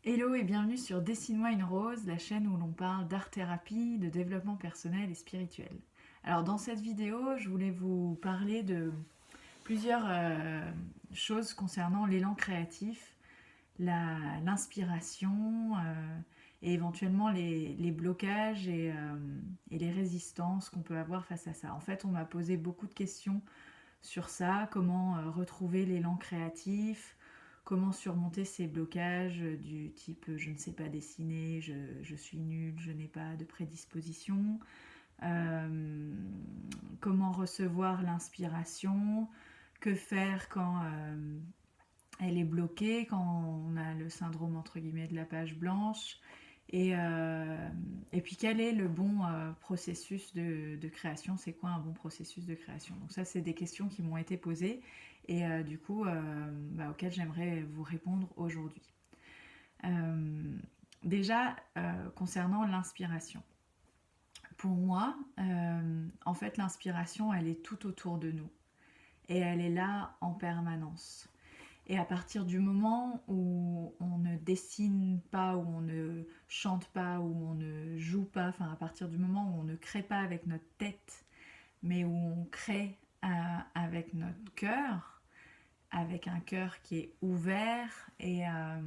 Hello et bienvenue sur Dessine-moi une rose, la chaîne où l'on parle d'art-thérapie, de développement personnel et spirituel. Alors dans cette vidéo, je voulais vous parler de plusieurs choses concernant l'élan créatif, l'inspiration et éventuellement les blocages et les résistances qu'on peut avoir face à ça. En fait, on m'a posé beaucoup de questions sur ça, comment retrouver l'élan créatif, comment surmonter ces blocages du type je ne sais pas dessiner, je suis nulle, je n'ai pas de prédisposition, euh, comment recevoir l'inspiration, que faire quand elle est bloquée, quand on a le syndrome entre guillemets de la page blanche, et puis quel est le bon processus de création, c'est quoi un bon processus de création. Donc ça c'est des questions qui m'ont été posées et du coup auxquelles j'aimerais vous répondre aujourd'hui. Déjà concernant l'inspiration. Pour moi, en fait l'inspiration elle est tout autour de nous et elle est là en permanence. Et à partir du moment où on ne dessine pas, où on ne chante pas, où on ne joue pas, enfin à partir du moment où on ne crée pas avec notre tête, mais où on crée avec notre cœur, avec un cœur qui est ouvert et un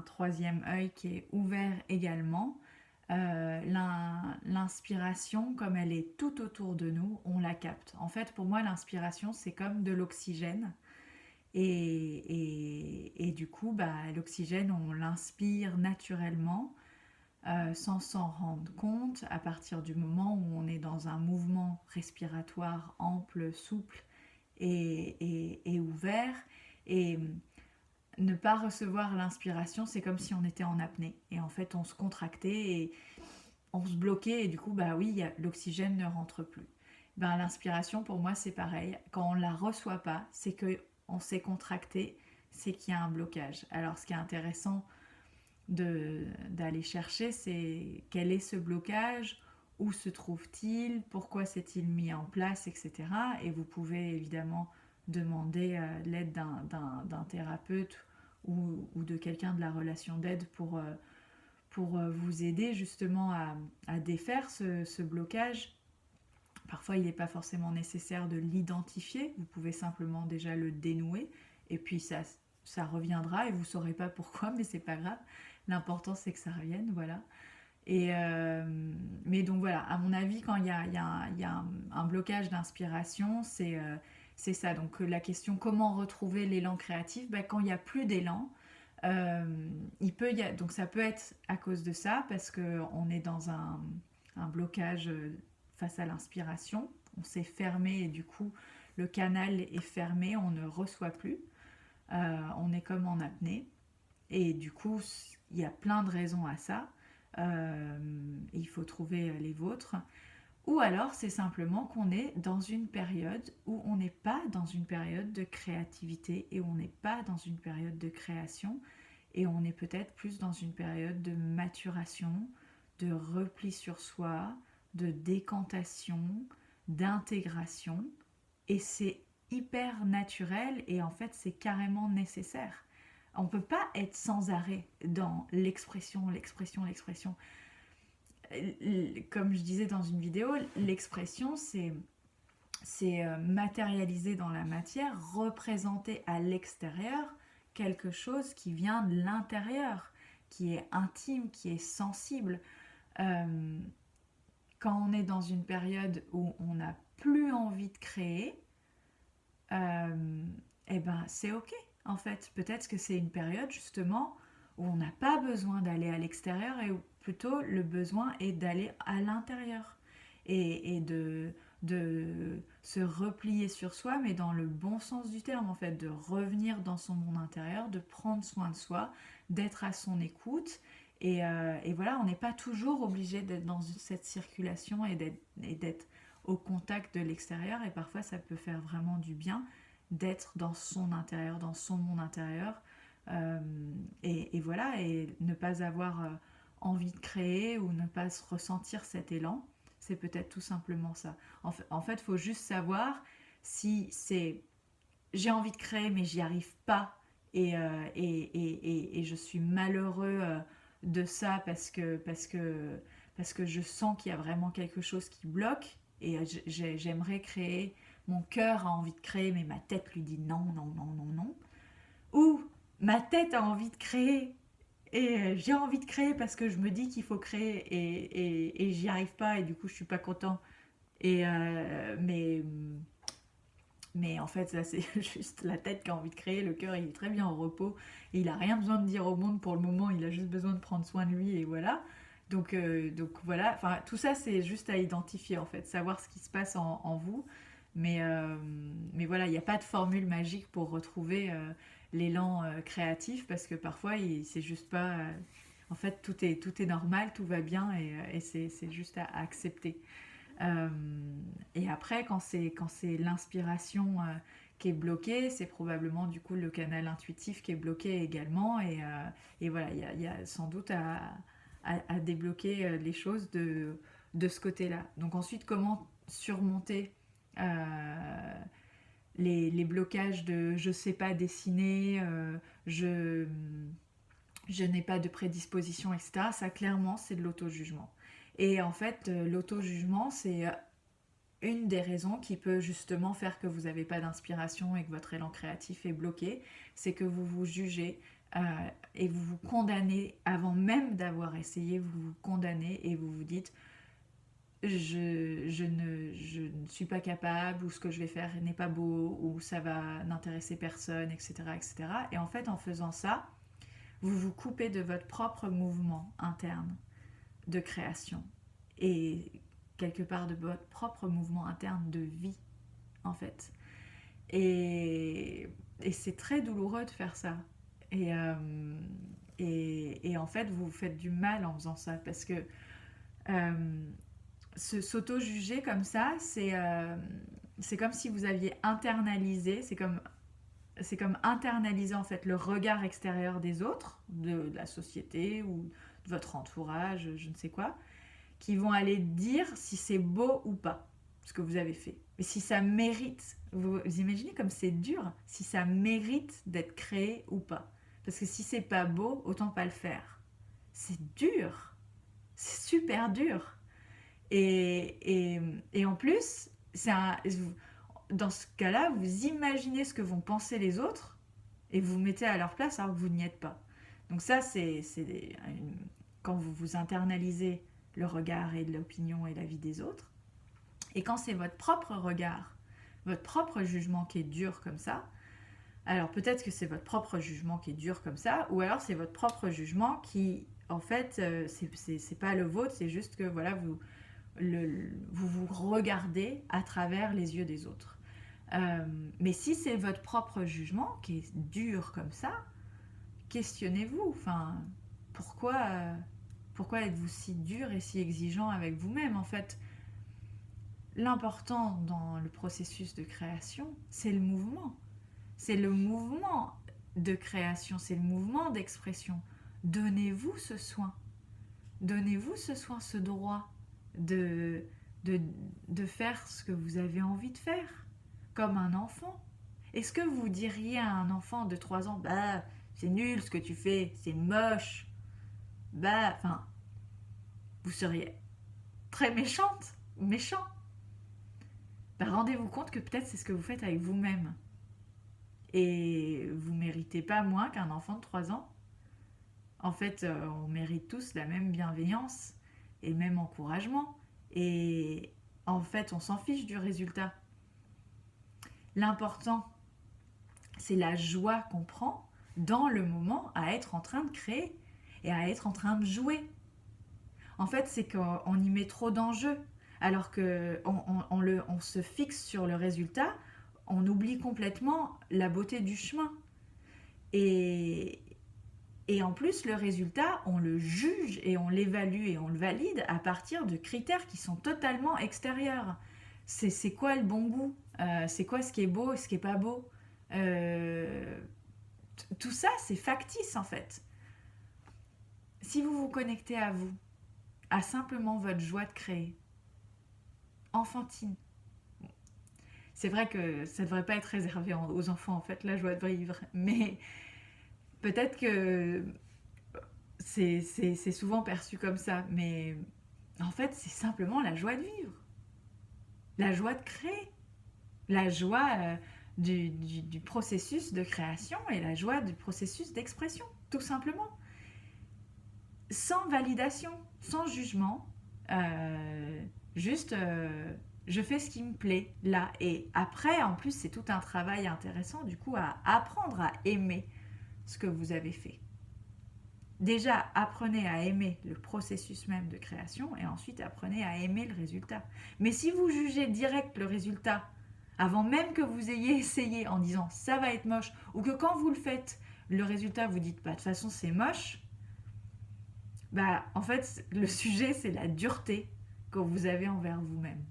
troisième œil qui est ouvert également, l'inspiration, comme elle est tout autour de nous, on la capte. En fait, pour moi, l'inspiration, c'est comme de l'oxygène. Et du coup, l'oxygène, on l'inspire naturellement sans s'en rendre compte à partir du moment où on est dans un mouvement respiratoire ample, souple et ouvert. Et ne pas recevoir l'inspiration, c'est comme si on était en apnée. Et en fait, on se contractait et on se bloquait et du coup, l'oxygène ne rentre plus. L'inspiration, pour moi, c'est pareil. Quand on ne la reçoit pas, c'est qu'on s'est contracté, c'est qu'il y a un blocage. Alors, ce qui est intéressant d'aller chercher, c'est quel est ce blocage, où se trouve-t-il, pourquoi s'est-il mis en place, etc. Et vous pouvez évidemment demander l'aide d'un thérapeute ou de quelqu'un de la relation d'aide pour vous aider justement à défaire ce blocage. Parfois, il n'est pas forcément nécessaire de l'identifier, vous pouvez simplement déjà le dénouer, et puis ça reviendra, et vous ne saurez pas pourquoi, mais c'est pas grave. L'important, c'est que ça revienne, voilà. Mais donc voilà, à mon avis, quand il y a un blocage d'inspiration, c'est ça. Donc la question comment retrouver l'élan créatif, quand il n'y a plus d'élan, donc ça peut être à cause de ça, parce qu'on est dans un blocage face à l'inspiration. On s'est fermé et du coup le canal est fermé, on ne reçoit plus. On est comme en apnée. Et du coup, il y a plein de raisons à ça. Il faut trouver les vôtres. Ou alors, c'est simplement qu'on est dans une période où on n'est pas dans une période de créativité et on n'est pas dans une période de création et on est peut-être plus dans une période de maturation, de repli sur soi, de décantation, d'intégration. Et c'est hyper naturel et en fait, c'est carrément nécessaire. On ne peut pas être sans arrêt dans l'expression, l'expression, l'expression. Comme je disais dans une vidéo, l'expression, c'est matérialiser dans la matière, représenter à l'extérieur quelque chose qui vient de l'intérieur, qui est intime, qui est sensible. Euh, Quand on est dans une période où on n'a plus envie de créer, euh, c'est ok. En fait, peut-être que c'est une période justement où on n'a pas besoin d'aller à l'extérieur et où plutôt le besoin est d'aller à l'intérieur et de se replier sur soi, mais dans le bon sens du terme, en fait, de revenir dans son monde intérieur, de prendre soin de soi, d'être à son écoute. Et voilà, on n'est pas toujours obligé d'être dans cette circulation et d'être au contact de l'extérieur. Et parfois, ça peut faire vraiment du bien d'être dans son intérieur, dans son monde intérieur. Euh, et voilà, et ne pas avoir envie de créer ou ne pas ressentir cet élan, c'est peut-être tout simplement ça. En fait, il faut juste savoir si c'est j'ai envie de créer mais j'y arrive pas et je suis malheureux de ça parce que je sens qu'il y a vraiment quelque chose qui bloque et j'aimerais créer, mon cœur a envie de créer mais ma tête lui dit non, non, non, non, non. Ou ma tête a envie de créer et j'ai envie de créer parce que je me dis qu'il faut créer et j'y arrive pas et du coup je suis pas content. Et mais en fait, ça c'est juste la tête qui a envie de créer, le cœur il est très bien au repos et il a rien besoin de dire au monde pour le moment, il a juste besoin de prendre soin de lui et voilà. Donc voilà, enfin tout ça c'est juste à identifier en fait, savoir ce qui se passe en vous. Mais voilà, il n'y a pas de formule magique pour retrouver l'élan créatif parce que parfois c'est juste pas. En fait, tout est normal, tout va bien et c'est juste à accepter. Euh, et après, quand c'est l'inspiration qui est bloquée, c'est probablement du coup le canal intuitif qui est bloqué également. Et voilà, il y a sans doute à débloquer les choses de ce côté-là. Donc ensuite, comment surmonter les blocages de je sais pas dessiner, je n'ai pas de prédisposition, etc. Ça, clairement, c'est de l'auto-jugement. Et en fait, l'auto-jugement, c'est une des raisons qui peut justement faire que vous n'avez pas d'inspiration et que votre élan créatif est bloqué, c'est que vous vous jugez euh, et vous vous condamnez avant même d'avoir essayé, vous vous condamnez et vous vous dites je ne suis pas capable ou ce que je vais faire n'est pas beau ou ça va n'intéresser personne, etc., etc. Et cetera. Et en fait, en faisant ça, vous vous coupez de votre propre mouvement interne de création et quelque part de votre propre mouvement interne de vie en fait. Et c'est très douloureux de faire ça. Et, euh, et en fait, vous vous faites du mal en faisant ça parce que euh, s'auto-juger comme ça, c'est comme si vous aviez internalisé, c'est comme internaliser en fait le regard extérieur des autres, de la société ou de votre entourage, je ne sais quoi, qui vont aller dire si c'est beau ou pas ce que vous avez fait. Et si ça mérite, vous imaginez comme c'est dur, si ça mérite d'être créé ou pas. Parce que si c'est pas beau, autant pas le faire. C'est dur, c'est super dur. Et en plus, dans ce cas-là, vous imaginez ce que vont penser les autres et vous vous mettez à leur place alors que vous n'y êtes pas. Donc ça, quand vous vous internalisez le regard et l'opinion et la vie des autres. Et quand c'est votre propre regard, votre propre jugement qui est dur comme ça, alors peut-être que c'est votre propre jugement qui est dur comme ça, ou alors c'est votre propre jugement qui, en fait, c'est pas le vôtre, c'est juste que voilà, vous vous regardez à travers les yeux des autres. Mais si c'est votre propre jugement qui est dur comme ça, questionnez-vous. Enfin, pourquoi êtes-vous si dur et si exigeant avec vous-même en fait? L'important dans le processus de création, c'est le mouvement. C'est le mouvement de création, c'est le mouvement d'expression. Donnez-vous ce soin. Donnez-vous ce soin, ce droit de, de, de faire ce que vous avez envie de faire, comme un enfant. Est-ce que vous diriez à un enfant de 3 ans, bah, c'est nul ce que tu fais, c'est moche, bah, enfin, vous seriez très méchante, méchant. Bah, rendez-vous compte que peut-être c'est ce que vous faites avec vous-même. Et vous méritez pas moins qu'un enfant de 3 ans. En fait, on mérite tous la même bienveillance et le même encouragement. Et en fait, on s'en fiche du résultat. L'important, c'est la joie qu'on prend dans le moment à être en train de créer et à être en train de jouer. En fait, c'est qu'on y met trop d'enjeux. Alors qu'on se fixe sur le résultat, on oublie complètement la beauté du chemin. Et, et en plus, le résultat, on le juge et on l'évalue et on le valide à partir de critères qui sont totalement extérieurs. C'est quoi le bon goût? C'est quoi ce qui est beau et ce qui est pas beau? Euh, Tout ça, c'est factice en fait. Si vous vous connectez à vous, à simplement votre joie de créer, enfantine, c'est vrai que ça ne devrait pas être réservé aux enfants en fait, la joie de vivre, Peut-être que c'est souvent perçu comme ça, mais en fait, c'est simplement la joie de vivre, la joie de créer, la joie du processus de création et la joie du processus d'expression, tout simplement. Sans validation, sans jugement, euh, juste je fais ce qui me plaît là. Et après, en plus, c'est tout un travail intéressant du coup à apprendre à aimer ce que vous avez fait. Déjà, apprenez à aimer le processus même de création et ensuite apprenez à aimer le résultat. Mais si vous jugez direct le résultat avant même que vous ayez essayé en disant ça va être moche, ou que quand vous le faites, le résultat vous dites bah, de toute façon c'est moche, bah en fait le sujet c'est la dureté que vous avez envers vous-même.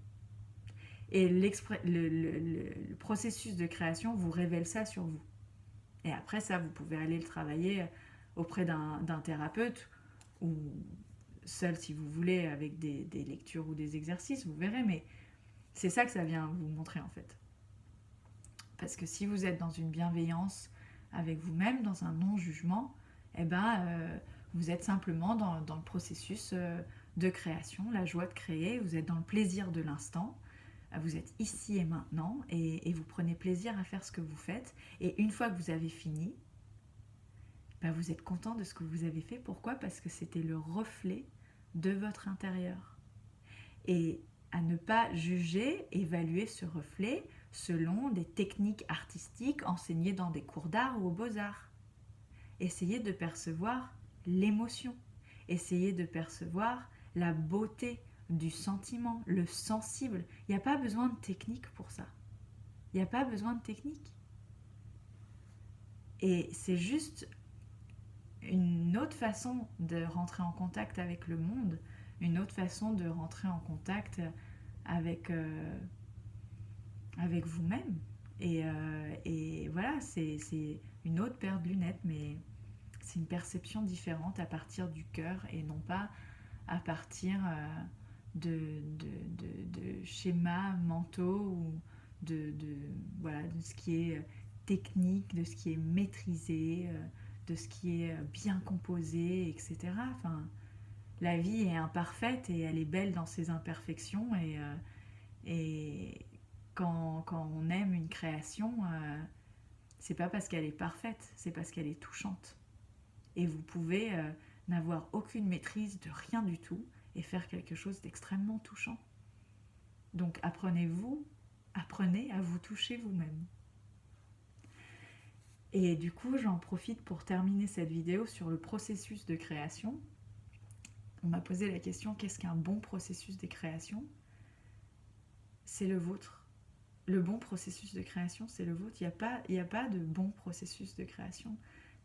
Et le processus de création vous révèle ça sur vous. Et après ça, vous pouvez aller le travailler auprès d'un thérapeute ou seul si vous voulez avec des lectures ou des exercices, vous verrez. Mais c'est ça que ça vient vous montrer en fait. Parce que si vous êtes dans une bienveillance avec vous-même, dans un non-jugement, eh ben, vous êtes simplement dans le processus de création, la joie de créer, vous êtes dans le plaisir de l'instant, vous êtes ici et maintenant et vous prenez plaisir à faire ce que vous faites. Et une fois que vous avez fini, ben vous êtes content de ce que vous avez fait. Pourquoi ? Parce que c'était le reflet de votre intérieur. Et à ne pas juger, évaluer ce reflet selon des techniques artistiques enseignées dans des cours d'art ou aux beaux-arts. Essayez de percevoir l'émotion. Essayez de percevoir la beauté du sentiment, le sensible. Il n'y a pas besoin de technique pour ça. Il n'y a pas besoin de technique. Et c'est juste une autre façon de rentrer en contact avec le monde, une autre façon de rentrer en contact avec, avec vous-même. Et voilà, c'est une autre paire de lunettes, mais c'est une perception différente à partir du cœur et non pas à partir de schémas mentaux ou voilà, de ce qui est technique, de ce qui est maîtrisé, de ce qui est bien composé, etc. Enfin, la vie est imparfaite et elle est belle dans ses imperfections. Et quand on aime une création, c'est pas parce qu'elle est parfaite, c'est parce qu'elle est touchante. Et vous pouvez n'avoir aucune maîtrise de rien du tout et faire quelque chose d'extrêmement touchant. Donc apprenez à vous toucher vous-même. Et du coup, j'en profite pour terminer cette vidéo sur le processus de création. On m'a posé la question, qu'est-ce qu'un bon processus de création ? C'est le vôtre. Le bon processus de création, c'est le vôtre. Il n'y a pas de bon processus de création.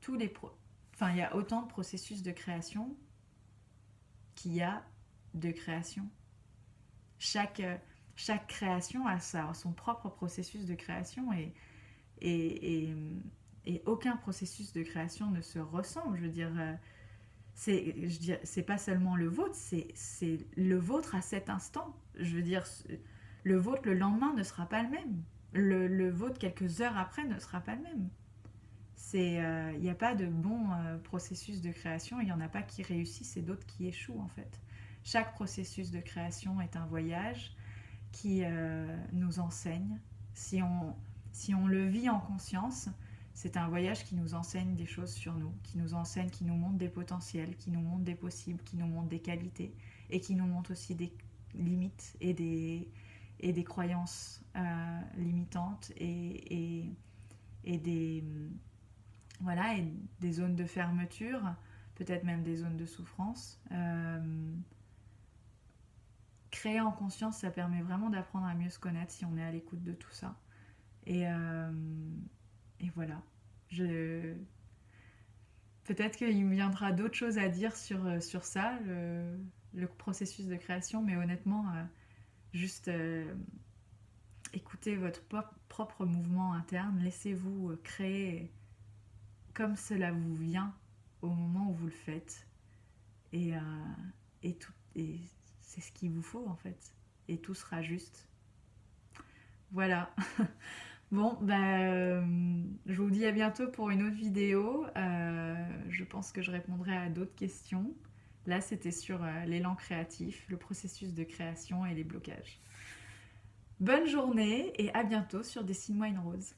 Il y a autant de processus de création qu'il y a de création. Chaque création a son propre processus de création et, et aucun processus de création ne se ressemble. Je veux dire, c'est pas seulement le vôtre, c'est le vôtre à cet instant. Je veux dire, le vôtre le lendemain ne sera pas le même. Le vôtre quelques heures après ne sera pas le même. Il n'y a pas de bon processus de création, il n'y en a pas qui réussissent et d'autres qui échouent en fait. Chaque processus de création est un voyage qui nous enseigne. Si on le vit en conscience, c'est un voyage qui nous enseigne des choses sur nous, qui nous enseigne, qui nous montre des potentiels, qui nous montre des possibles, qui nous montre des qualités et qui nous montre aussi des limites et des croyances limitantes et des voilà, et des zones de fermeture, peut-être même des zones de souffrance. Créer en conscience, ça permet vraiment d'apprendre à mieux se connaître si on est à l'écoute de tout ça. Et voilà. Peut-être qu'il me viendra d'autres choses à dire sur ça, le processus de création, mais honnêtement, juste écoutez votre propre mouvement interne, laissez-vous créer comme cela vous vient au moment où vous le faites. Et c'est ce qu'il vous faut en fait. Et tout sera juste. Voilà. Bon, je vous dis à bientôt pour une autre vidéo. Je pense que je répondrai à d'autres questions. Là, c'était sur l'élan créatif, le processus de création et les blocages. Bonne journée et à bientôt sur Dessine-moi une rose.